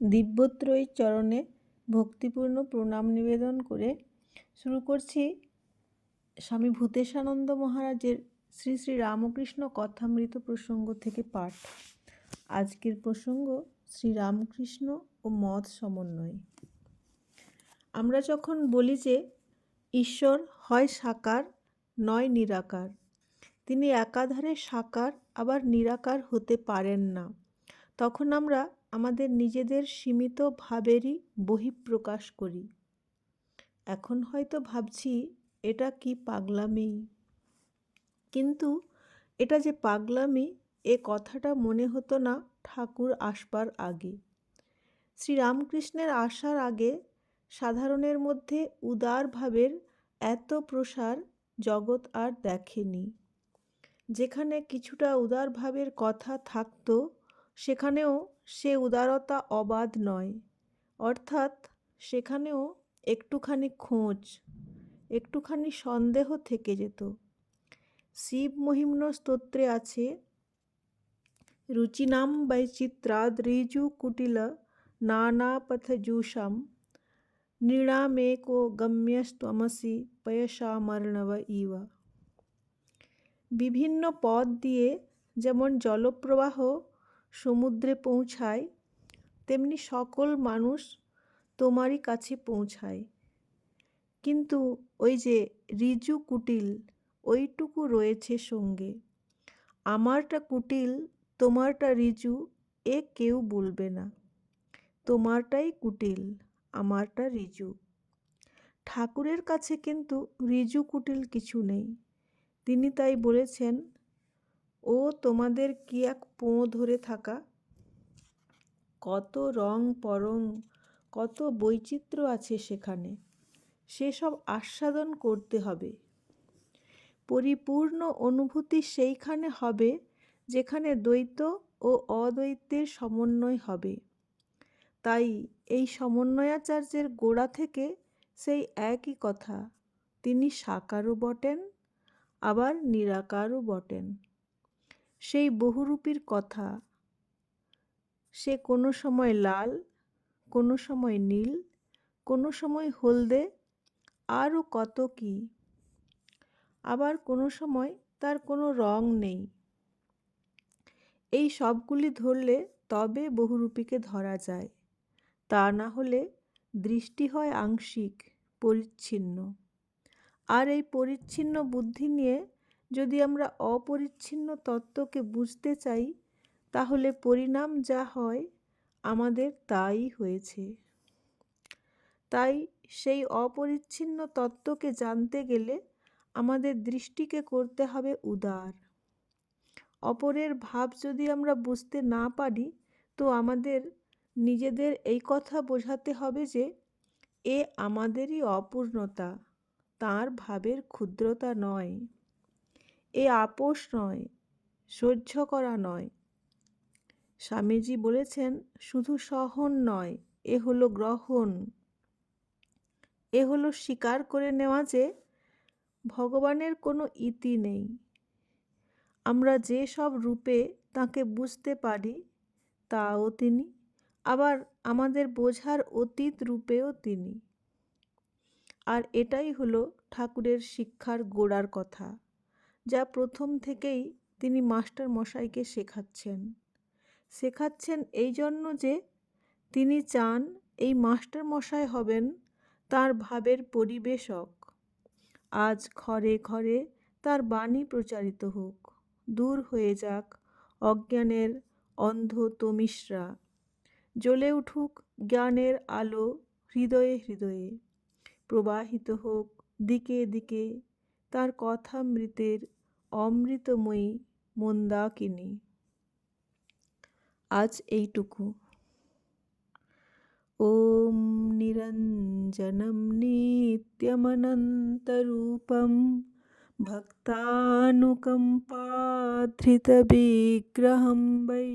দিব্যত্রয়ীর চরণে ভক্তিপূর্ণ প্রণাম নিবেদন করে শুরু করছি স্বামী ভূতেশানন্দ মহারাজের শ্রী শ্রী রামকৃষ্ণ কথামৃত প্রসঙ্গ থেকে পাঠ। আজকের প্রসঙ্গ শ্রী রামকৃষ্ণ ও মত সমন্বয়। আমরা যখন বলি যে ঈশ্বর হয় সাকার নয় নিরাকার, তিনি একাধারে সাকার আবার নিরাকার হতে পারেন না, তখন আমরা আমাদের নিজেদের সীমিত ভাবেরই বহিঃপ্রকাশ করি। এখন হয়তো ভাবছি এটা কি পাগলামি, কিন্তু এটা যে পাগলামি এ কথাটা মনে হতো না ঠাকুর আসবার আগে। শ্রীরামকৃষ্ণের আসার আগে সাধারণের মধ্যে উদার ভাবের এত প্রসার জগৎ আর দেখেনি। যেখানে কিছুটা উদার ভাবের কথা থাকতো সেখানেও সে উদারতা অবাধ নয়, অর্থাৎ সেখানেও একটুখানি খোঁজ, একটুখানি সন্দেহ থেকে যেত। শিব মহিম্ন স্তোত্রে আছে, রুচিনাম বৈচিত্রাদ ঋজু কুটিল নানাপথজুষাম নৃণামেকো গম্যস্ত্বমসি পয়সামর্ণব ইব। বিভিন্ন পথ দিয়ে যেমন জলপ্রবাহ সমুদ্রে পৌঁছায়, তেমনি সকল মানুষ তোমারই কাছে পৌঁছায়, কিন্তু ওই যে ঋজু কুটিল ওইটুকু রয়েছে সঙ্গে। আমারটা কুটিল তোমারটা ঋজু এ কেউ বলবে না, তোমারটাই কুটিল আমারটা ঋজু। ঠাকুরের কাছে কিন্তু ঋজু কুটিল কিছু নেই। তিনি তাই বলেছেন, ও তোমাদের কি এক পোঁ ধরে থাকা, কত রং পরং, কত বৈচিত্র্য আছে সেখানে, সেসব আস্বাদন করতে হবে। পরিপূর্ণ অনুভূতি সেইখানে হবে যেখানে দ্বৈত ও অদ্বৈতের সমন্বয় হবে। তাই এই সমন্বয়াচার্যের গোড়া থেকে সেই একই কথা, তিনি সাকারও বটেন আবার নিরাকারও বটেন। সেই বহুরূপীর কথা, সে কোনো সময় লাল, কোনো সময় নীল, কোনো সময় হলদে, আরও কত কি। আবার কোনো সময় তার কোনো রং নেই। এই সবগুলি ধরলে তবে বহুরূপীকে ধরা যায়, তা না হলে দৃষ্টি হয় আংশিক, পরিচ্ছিন্ন। আর এই পরিচ্ছিন্ন বুদ্ধি নিয়ে যদি আমরা অপরিচ্ছিন্ন তত্ত্বকে বুঝতে চাই, তাহলে পরিণাম যা হয় আমাদের তাই হয়েছে। তাই সেই অপরিচ্ছিন্ন তত্ত্বকে জানতে গেলে আমাদের দৃষ্টিকে করতে হবে উদার। অপরের ভাব যদি আমরা বুঝতে না পারি, তো আমাদের নিজেদের এই কথা বোঝাতে হবে যে এ আমাদেরই অপূর্ণতা, তাঁর ভাবের ক্ষুদ্রতা নয়। এ আপোষ নয়, সহ্য করা নয়। স্বামীজি বলেছেন, শুধু সহন নয়, এ হলো গ্রহণ। এ হলো স্বীকার করে নেওয়া যে ভগবানের কোনো ইতি নেই। আমরা যে সব রূপে তাঁকে বুঝতে পারি তাও তিনি, আবার আমাদের বোঝার অতীত রূপেও তিনি। আর এটাই হলো ঠাকুরের শিক্ষার গোড়ার কথা, যা প্রথম থেকেই তিনি মাস্টার মশাইকে শেখাচ্ছেন এই জন্য যে তিনি চান এই মাস্টার মশাই হবেন তার ভাবের পরিবেশক। আজ ঘরে ঘরে তার বাণী প্রচারিত হোক, দূর হয়ে যাক অজ্ঞানের অন্ধ তমিশরা, জ্বলে উঠুক জ্ঞানের আলো হৃদয়ে হৃদয়ে, প্রবাহিত হোক দিকে দিকে তার কথামৃতের অমৃতময়ী মন্দাকিনী। আজ এইটুকু। ওম নিরঞ্জনম নিত্যমনন্তরূপম ভক্তানুকম্পাধৃতবিগ্রহম বৈ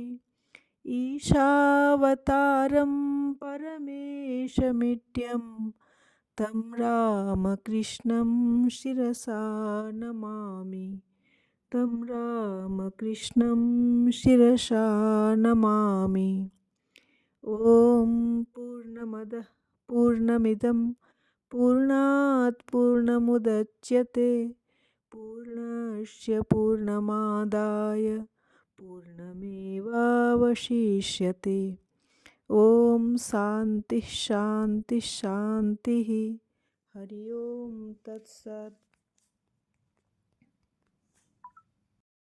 ঈশাবতারম পরমেশমিড্যম তম রামকৃষ্ণম শিরসা নমামি, তম রামকৃষ্ণম শিরসা নমামি। ॐ पूर्णमदः पूर्णमिदं पूर्णात् पूर्णमुदच्यते पूर्णस्य पूर्णमादाय पूर्णमेवावशिष्यते ॐ शान्तिः शान्तिः शान्तिः हरि ओम तत्सत्।